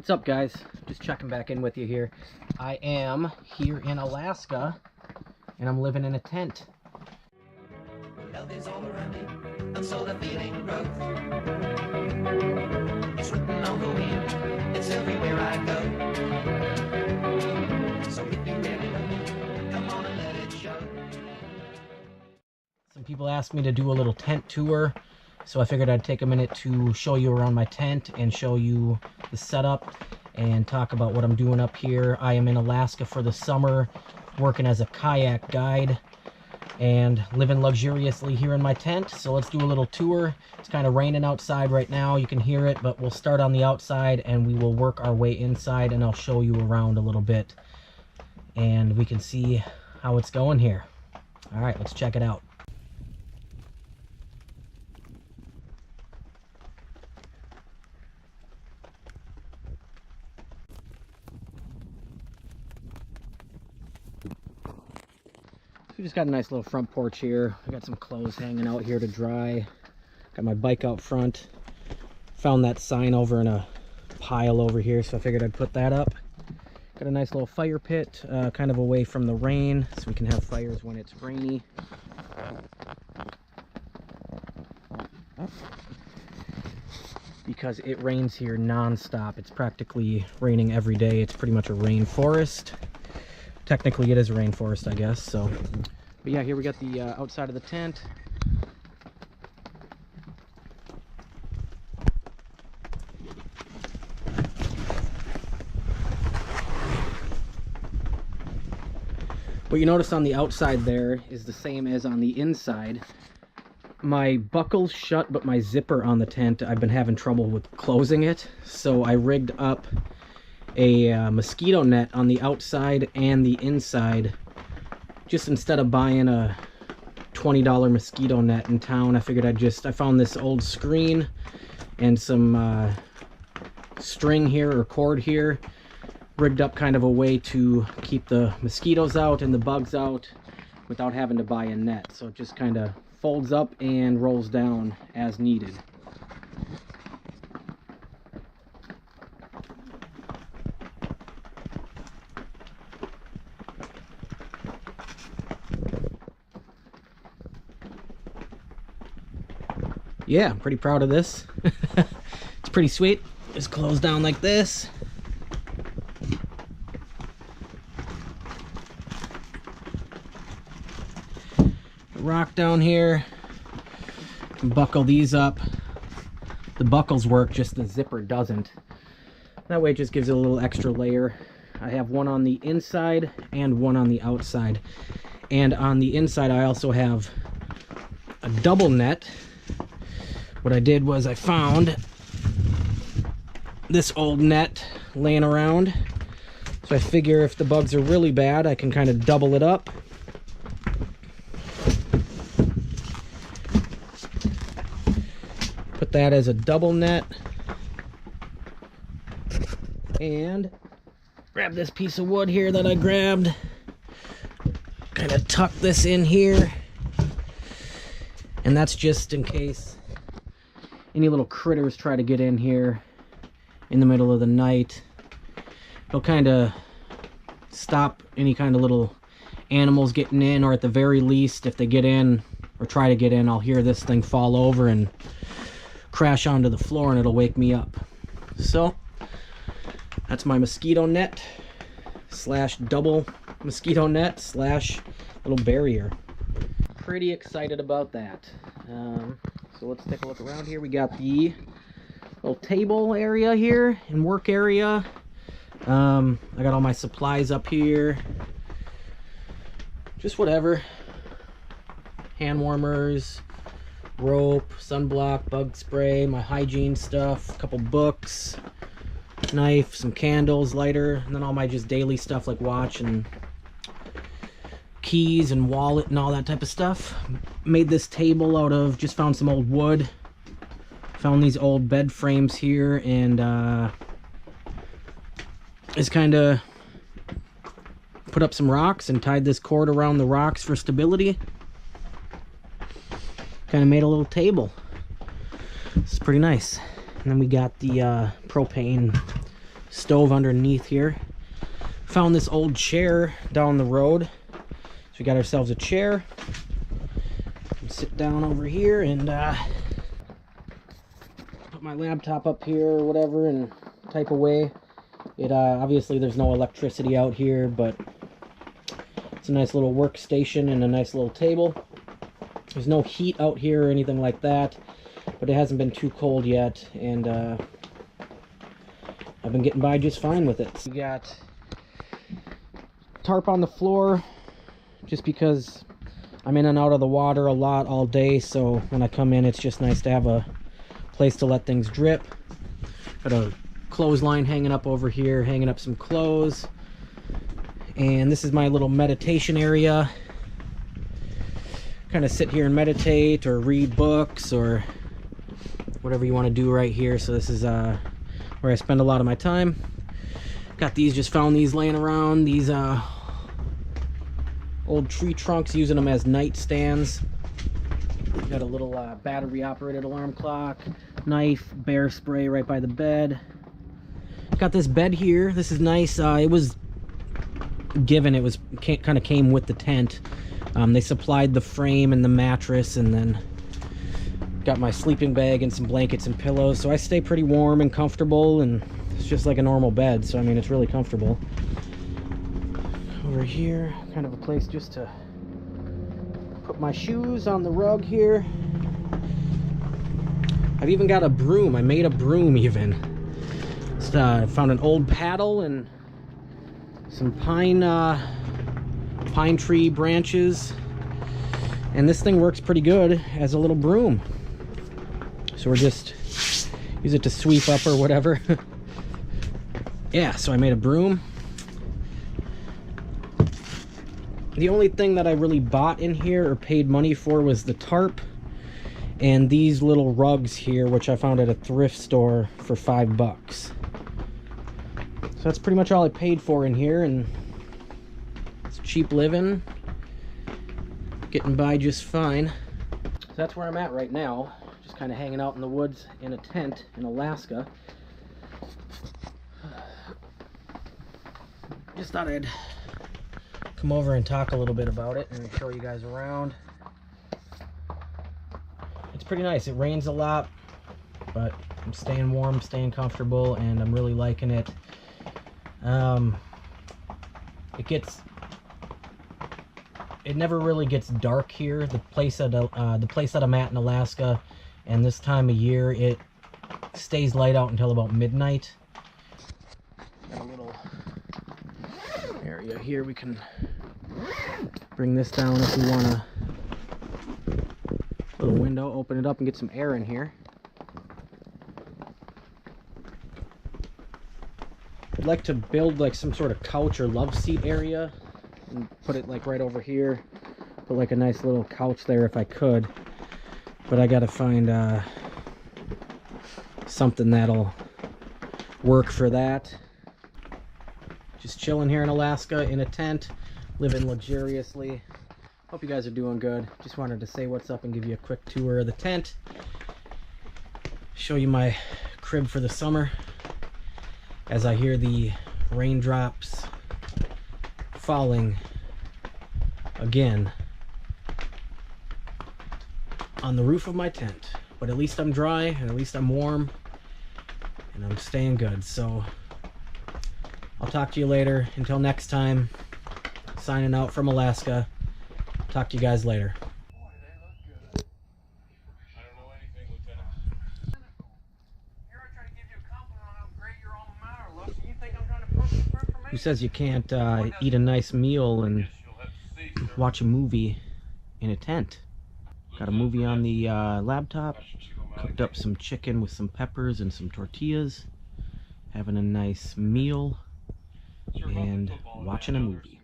What's up, guys? Just checking back in with you here. I am here in Alaska and I'm living in a tent. Love is all around me, and so the feeling grows. It's written on the wind, it's everywhere I go. So if you really love me, come on and let it show. Some people asked me to do a little tent tour, so I figured I'd take a minute to show you around my tent and show you the setup and talk about what I'm doing up here. I am in Alaska for the summer, working as a kayak guide and living luxuriously here in my tent. So let's do a little tour. It's kind of raining outside right now, you can hear it, but we'll start on the outside and we will work our way inside, and I'll show you around a little bit and we can see how it's going here. All right, let's check it out. We just got a nice little front porch here. I got some clothes hanging out here to dry. Got my bike out front. Found that sign over in a pile over here, so I figured I'd put that up. Got a nice little fire pit, kind of away from the rain, so we can have fires when it's rainy. Because it rains here non-stop. It's practically raining every day. It's pretty much a rainforest. Technically it is a rainforest, I guess. So, but yeah, here we got the outside of the tent. What you notice on the outside there is the same as on the inside. My buckle's shut, but my zipper on the tent, I've been having trouble with closing it. So I rigged up a mosquito net on the outside and the inside. Just instead of buying a $20 mosquito net in town, I figured I found this old screen and some string here or cord here, rigged up kind of a way to keep the mosquitoes out and the bugs out without having to buy a net. So it just kind of folds up and rolls down as needed. Yeah, I'm pretty proud of this. It's pretty sweet. Just close down like this. Rock down here. Buckle these up. The buckles work, just the zipper doesn't. That way it just gives it a little extra layer. I have one on the inside and one on the outside. And on the inside I also have a double net. What I did was I found this old net laying around. So I figure if the bugs are really bad, I can kind of double it up. Put that as a double net. And grab this piece of wood here that I grabbed. Kind of tuck this in here. And that's just in case any little critters try to get in here in the middle of the night. It'll kind of stop any kind of little animals getting in, or at the very least, if they get in or try to get in, I'll hear this thing fall over and crash onto the floor and it'll wake me up. So that's my mosquito net slash double mosquito net slash little barrier. Pretty excited about that. So let's take a look around here. We got the little table area here and work area. I got all my supplies up here. Just whatever. Hand warmers, rope, sunblock, bug spray, my hygiene stuff, a couple books, knife, some candles, lighter, and then all my just daily stuff like watch and keys and wallet and all that type of stuff. Made this table out of, just found some old wood. Found these old bed frames here, and just kind of put up some rocks and tied this cord around the rocks for stability. Kind of made a little table. This is pretty nice. And then we got the propane stove underneath here. Found this old chair down the road, so we got ourselves a chair. Sit down over here and put my laptop up here or whatever and type away. It obviously there's no electricity out here, but it's a nice little workstation and a nice little table. There's no heat out here or anything like that, but it hasn't been too cold yet, and I've been getting by just fine with it. We got tarp on the floor just because I'm in and out of the water a lot all day, so when I come in it's just nice to have a place to let things drip. Got a clothesline hanging up over here, hanging up some clothes. And this is my little meditation area. Kind of sit here and meditate or read books or whatever you want to do right here. So this is where I spend a lot of my time. Got these, just found these laying around. These old tree trunks, using them as nightstands. Got a little battery operated alarm clock, knife, bear spray right by the bed. Got this bed here. This is nice. It was given, kind of came with the tent. They supplied the frame and the mattress, and then got my sleeping bag and some blankets and pillows, so I stay pretty warm and comfortable, and it's just like a normal bed, so I mean it's really comfortable. Over here, kind of a place just to put my shoes on the rug here. I've even got a broom. I made a broom even. I found an old paddle and some pine tree branches, and this thing works pretty good as a little broom. So we're just use it to sweep up or whatever. Yeah, so I made a broom. The only thing that I really bought in here or paid money for was the tarp and these little rugs here, which I found at a thrift store for $5. So that's pretty much all I paid for in here, and it's cheap living, getting by just fine. So that's where I'm at right now, just kind of hanging out in the woods in a tent in Alaska. Just thought I'd come over and talk a little bit about it and show you guys around. It's pretty nice. It rains a lot, but I'm staying warm, staying comfortable, and I'm really liking it. It never really gets dark here. The place that I'm at in Alaska, and this time of year, it stays light out until about midnight. Got a little area here we can bring this down if we want to. Little window, open it up and get some air in here. I'd like to build like some sort of couch or love seat area and put it like right over here. Put like a nice little couch there if I could, but I gotta find something that'll work for that. Just chilling here in Alaska in a tent, living luxuriously. Hope you guys are doing good. Just wanted to say what's up and give you a quick tour of the tent. Show you my crib for the summer as I hear the raindrops falling again on the roof of my tent. But at least I'm dry and at least I'm warm and I'm staying good. So I'll talk to you later. Until next time, signing out from Alaska. Talk to you guys later. Boy, they look good. I don't know anything, Lieutenant. Here I try to give you a compliment on how great your alma mater looks, and you think I'm trying to poke you for information? Who says you can't eat a nice meal and watch a movie in a tent? Got a movie on the laptop. Cooked up some chicken with some peppers and some tortillas. Having a nice meal and watching a movie.